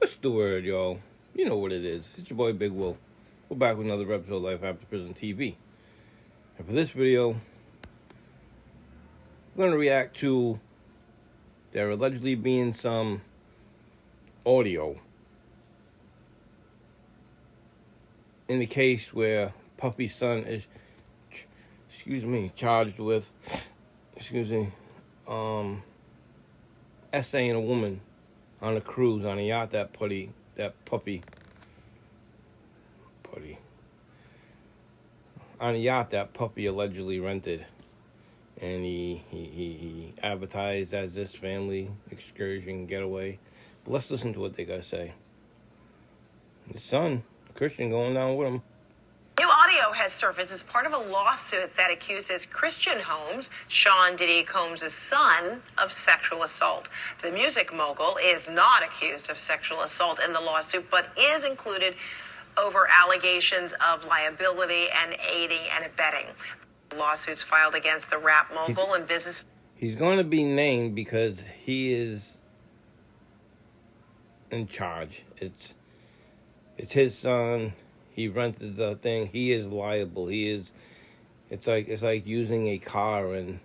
What's the word, y'all? You know what it is. It's your boy Big Will. We're back with another episode of Life After Prison TV. And for this video, we're going to react to there allegedly being some audio in the case where Puffy's son is, charged with, essaying a woman on a cruise on a yacht that Puffy allegedly rented, and he advertised as this family excursion getaway. But let's listen to what they gotta say. His son, Christian, going down with him. New audio has surfaced as part of a lawsuit that accuses Christian Holmes, Sean Diddy Combs' son, of sexual assault. The music mogul is not accused of sexual assault in the lawsuit, but is included over allegations of liability and aiding and abetting. Lawsuits filed against the rap mogul and business. He's going to be named because he is in charge. It's his son. He rented the thing. He is liable. It's like using a car and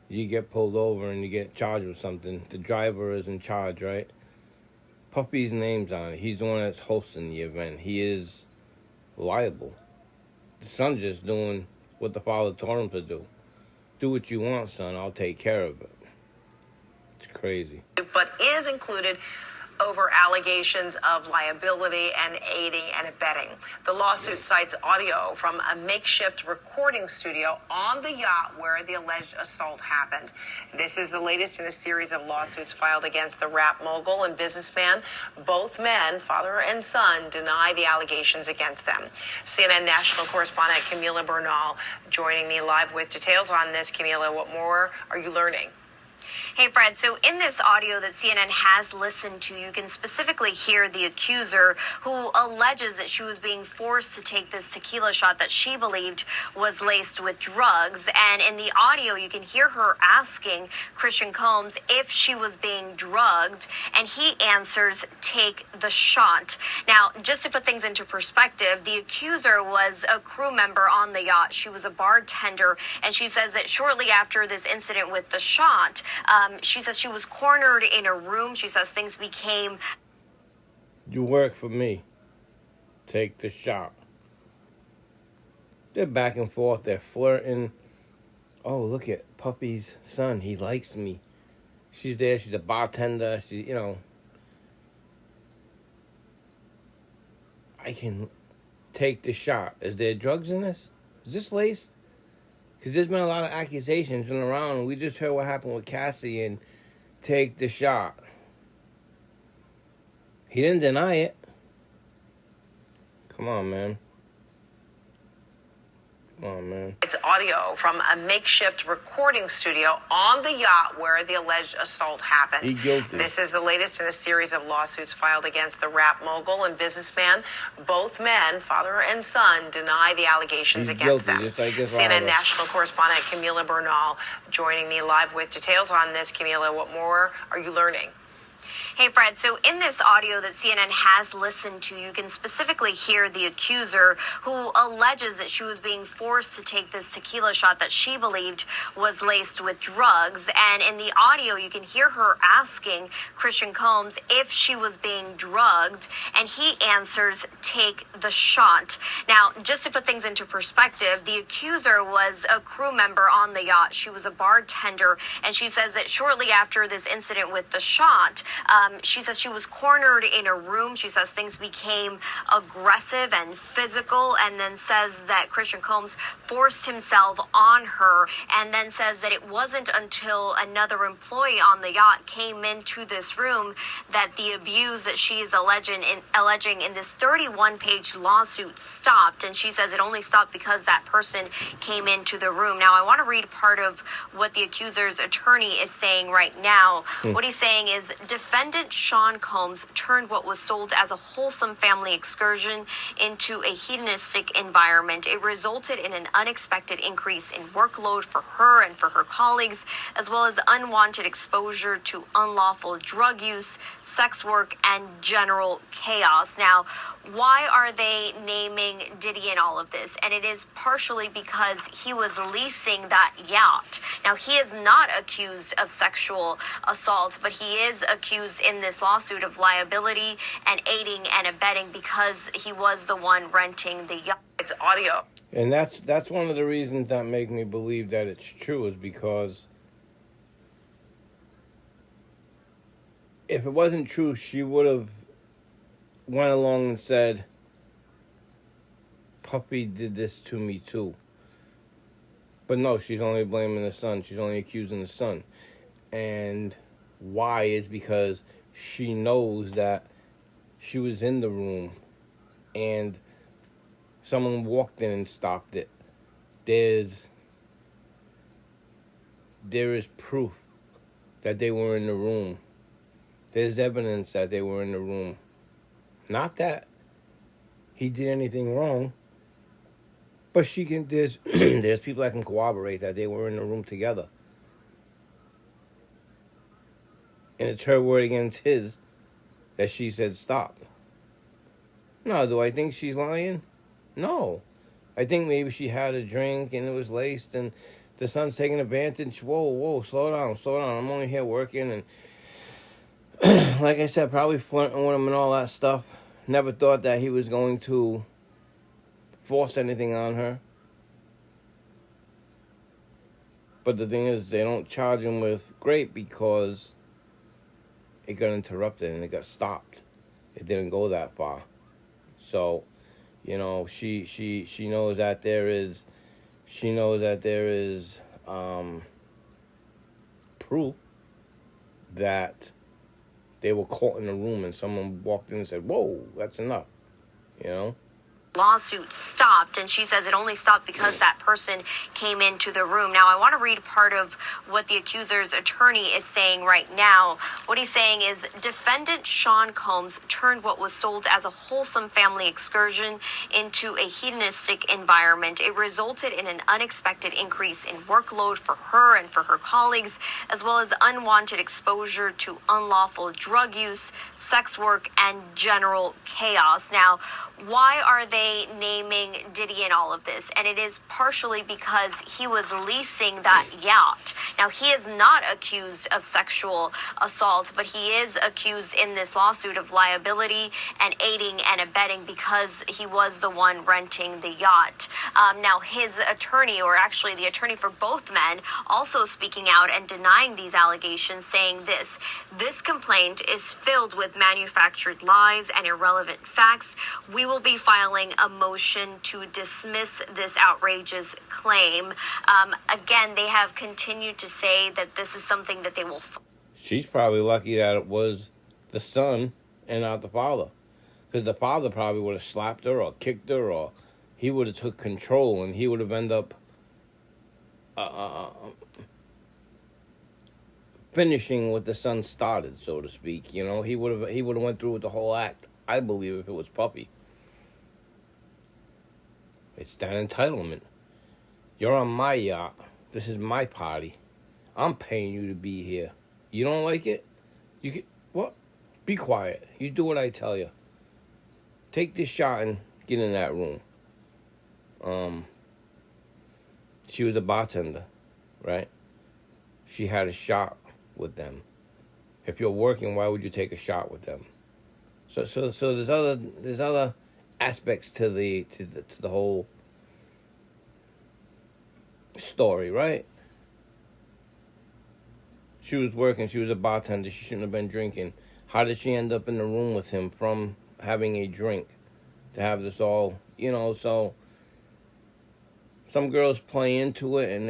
you get pulled over and you get charged with something. The driver is in charge, right? Puffy's name's on it. He's the one that's hosting the event. He is liable. The son's just doing what the father told him to do. Do what you want, son. I'll take care of it. It's crazy. But is included over allegations of liability and aiding and abetting. The lawsuit cites audio from a makeshift recording studio on the yacht where the alleged assault happened. This is the latest in a series of lawsuits filed against the rap mogul and businessman. Both men, father and son, deny the allegations against them. CNN national correspondent Camila Bernal joining me live with details on this. Camila, what more are you learning? Hey, Fred. So in this audio that CNN has listened to, you can specifically hear the accuser who alleges that she was being forced to take this tequila shot that she believed was laced with drugs. And in the audio, you can hear her asking Christian Combs if she was being drugged, and he answers, "Take the shot." Now, just to put things into perspective, the accuser was a crew member on the yacht. She was a bartender, and she says that shortly after this incident with the shot, she says she was cornered in a room. She says things became... You work for me. Take the shot. They're back and forth. They're flirting. Oh, look at Puffy's son. He likes me. She's there. She's a bartender. I can take the shot. Is there drugs in this? Is this laced? Because there's been a lot of accusations going around. We just heard what happened with Cassie and take the shot. He didn't deny it. Come on, man. It's audio from a makeshift recording studio on the yacht where the alleged assault happened. He's guilty. This is the latest in a series of lawsuits filed against the rap mogul and businessman. Both men, father and son, deny the allegations against them. CNN national correspondent Camila Bernal joining me live with details on this. Camila, what more are you learning? Hey, Fred. So in this audio that CNN has listened to, you can specifically hear the accuser who alleges that she was being forced to take this tequila shot that she believed was laced with drugs. And in the audio, you can hear her asking Christian Combs if she was being drugged, and he answers, "Take the shot." Now, just to put things into perspective, the accuser was a crew member on the yacht. She was a bartender, and she says that shortly after this incident with the shot, she says she was cornered in a room. She says things became aggressive and physical, and then says that Christian Combs forced himself on her, and then says that it wasn't until another employee on the yacht came into this room that the abuse that she is alleging in this 31-page lawsuit stopped. And she says it only stopped because that person came into the room. Now, I want to read part of what the accuser's attorney is saying right now. What he's saying is, defendant defendant Sean Combs turned what was sold as a wholesome family excursion into a hedonistic environment. It resulted in an unexpected increase in workload for her and for her colleagues, as well as unwanted exposure to unlawful drug use, sex work, and general chaos. Now, why are they naming Diddy in all of this? And it is partially because he was leasing that yacht. Now, he is not accused of sexual assault, but he is accused in this lawsuit of liability and aiding and abetting because he was the one renting the yacht. It's audio. And that's one of the reasons that make me believe that it's true, is because if it wasn't true, she would have went along and said, Puppy did this to me too. But no, she's only blaming the son. She's only accusing the son. And why is because she knows that she was in the room and someone walked in and stopped it. There is proof that they were in the room. There's evidence that they were in the room. Not that he did anything wrong, but there's there's people that can corroborate that they were in the room together. And it's her word against his that she said stop. No, do I think she's lying? No. I think maybe she had a drink and it was laced and the son's taking advantage. Whoa, slow down. I'm only here working. And like I said, probably flirting with him and all that stuff. Never thought that he was going to force anything on her. But the thing is, they don't charge him with rape because it got interrupted and it got stopped. It didn't go that far. So, you know, she knows that there is proof that they were caught in the room and someone walked in and said, whoa, that's enough, you know? Lawsuit stopped, and she says it only stopped because that person came into the room. Now, I want to read part of what the accuser's attorney is saying right now. What he's saying is, defendant Sean Combs turned what was sold as a wholesome family excursion into a hedonistic environment. It resulted in an unexpected increase in workload for her and for her colleagues, as well as unwanted exposure to unlawful drug use, sex work, and general chaos. Now, why are they naming Diddy in all of this? And it is partially because he was leasing that yacht. Now, he is not accused of sexual assault, but he is accused in this lawsuit of liability and aiding and abetting because he was the one renting the yacht. Now, his attorney, or actually the attorney for both men, also speaking out and denying these allegations, saying this complaint is filled with manufactured lies and irrelevant facts. We will be filing a motion to dismiss this outrageous claim. Again, they have continued to say that this is something that they will... She's probably lucky that it was the son and not the father. Because the father probably would have slapped her or kicked her, or he would have took control and he would have ended up finishing what the son started, so to speak. You know, he would have went through with the whole act, I believe, if it was Puppy. It's that entitlement. You're on my yacht. This is my party. I'm paying you to be here. You don't like it? You can, what? Be quiet. You do what I tell you. Take this shot and get in that room. She was a bartender, right? She had a shot with them. If you're working, why would you take a shot with them? So there's other aspects to the whole story, right? She was working, she was a bartender, she shouldn't have been drinking. How did she end up in the room with him from having a drink to have this all, you know? So some girls play into it and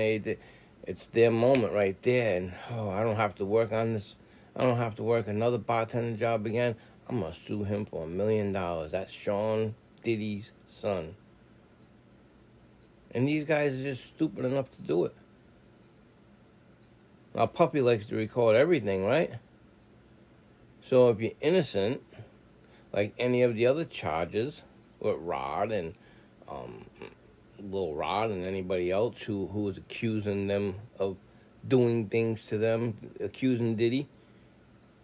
it's their moment right there, and I don't have to work on this, I don't have to work another bartender job again. I'm gonna sue him for $1 million. That's Sean Diddy's son. And these guys are just stupid enough to do it. Now, Puppy likes to record everything, right? So if you're innocent, like any of the other charges with Rod and Lil Rod and anybody else who was accusing them of doing things to them, accusing Diddy,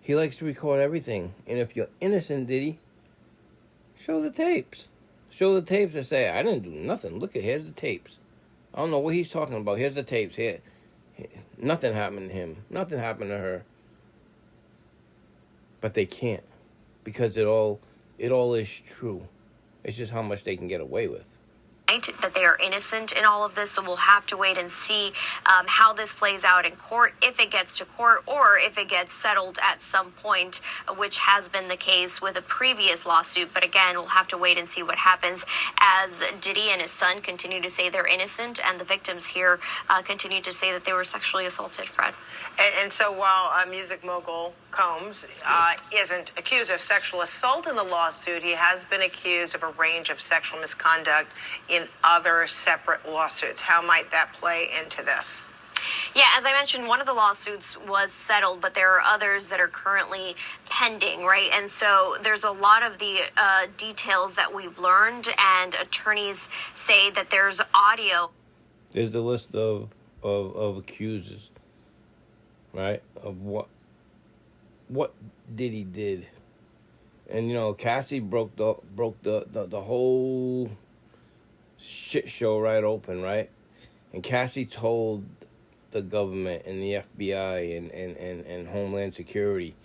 he likes to record everything. And if you're innocent, Diddy, show the tapes. Show the tapes and say, I didn't do nothing. Look here's the tapes. I don't know what he's talking about. Here's the tapes. Here. Nothing happened to him. Nothing happened to her. But they can't. Because it all is true. It's just how much they can get away with. That they are innocent in all of this, so we'll have to wait and see how this plays out in court, if it gets to court or if it gets settled at some point, which has been the case with a previous lawsuit. But again, we'll have to wait and see what happens as Diddy and his son continue to say they're innocent, and the victims here continue to say that they were sexually assaulted, Fred. And so while music mogul Combs isn't accused of sexual assault in the lawsuit, he has been accused of a range of sexual misconduct in other separate lawsuits. How might that play into this? Yeah, as I mentioned, one of the lawsuits was settled, but there are others that are currently pending, right? And so there's a lot of the details that we've learned, and attorneys say that there's audio. There's a list of accusers, right? Of what Diddy did. And you know, Cassie broke the whole shit show right open, right? And Cassie told the government and the FBI and Homeland Security,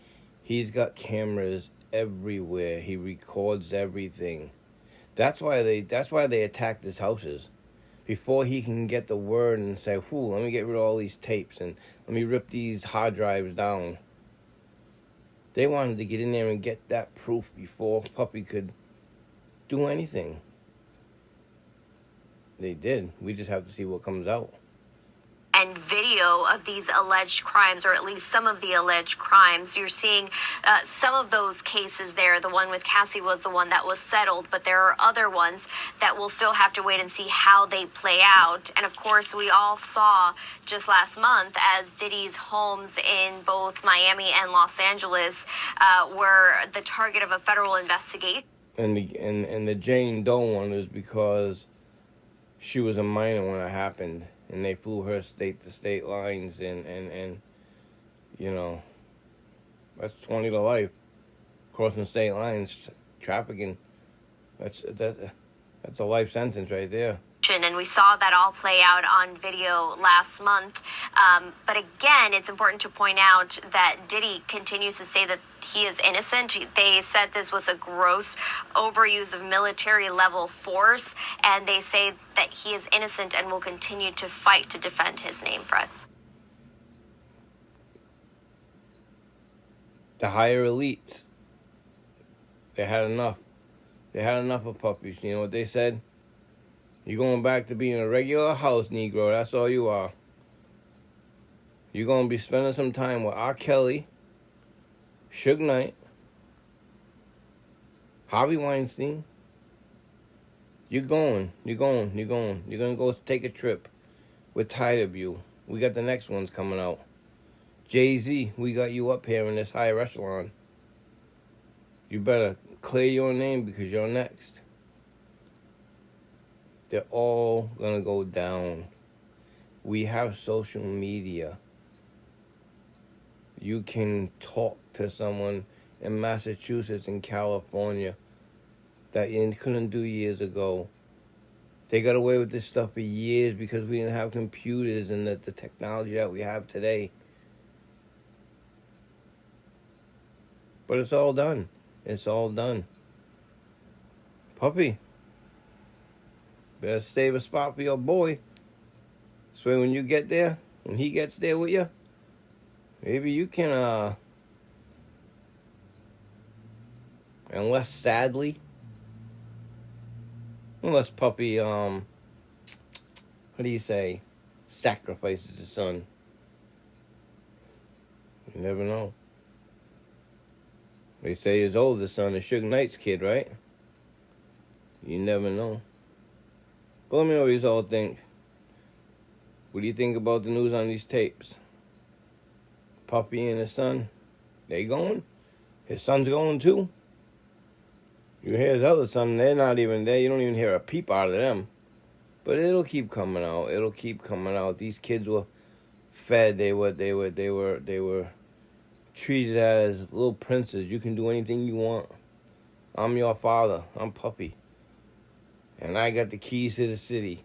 he's got cameras everywhere. He records everything. That's why they attacked his houses. Before he can get the word and say, let me get rid of all these tapes and let me rip these hard drives down. They wanted to get in there and get that proof before Puppy could do anything. They did. We just have to see what comes out. And video of these alleged crimes, or at least some of the alleged crimes. You're seeing some of those cases there. The one with Cassie was the one that was settled, but there are other ones that we'll still have to wait and see how they play out. And of course, we all saw just last month as Diddy's homes in both Miami and Los Angeles were the target of a federal investigation. And the Jane Doe one is because she was a minor when it happened. And they flew her state to state lines, and you know, that's 20 to life. Crossing state lines, trafficking, that's a life sentence right there. And we saw that all play out on video last month. But again, it's important to point out that Diddy continues to say that he is innocent. They said this was a gross overuse of military level force, and they say that he is innocent and will continue to fight to defend his name, Fred. The higher elites, they had enough. They had enough of puppies. You know what they said? You're going back to being a regular house Negro. That's all you are. You're going to be spending some time with R. Kelly, Suge Knight, Harvey Weinstein. You're going to go take a trip. We're tired of you. We got the next ones coming out. Jay-Z, we got you up here in this higher echelon. You better clear your name because you're next. They're all going to go down. We have social media. You can talk to someone in Massachusetts and California that you couldn't do years ago. They got away with this stuff for years because we didn't have computers and the technology that we have today. But it's all done. It's all done. Puppy, better save a spot for your boy. So when you get there, when he gets there with you, maybe you can, unless Puppy, what do you say, sacrifices his son. You never know. They say his oldest son is Suge Knight's kid, right? You never know. But let me know what you all think. What do you think about the news on these tapes? Puppy and his son, they going? His son's going too. You hear his other son, they're not even there. You don't even hear a peep out of them. But it'll keep coming out. It'll keep coming out. These kids were fed. They were treated as little princes. You can do anything you want. I'm your father. I'm Puppy. And I got the keys to the city.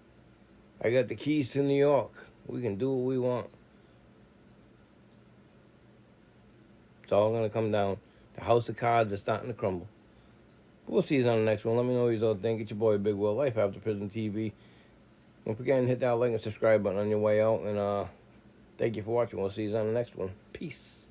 I got the keys to New York. We can do what we want. It's all going to come down. The house of cards is starting to crumble. We'll see you on the next one. Let me know what you all think. It's your boy, Big Will, Life After Prison TV. Don't forget to hit that like and subscribe button on your way out. And thank you for watching. We'll see you on the next one. Peace.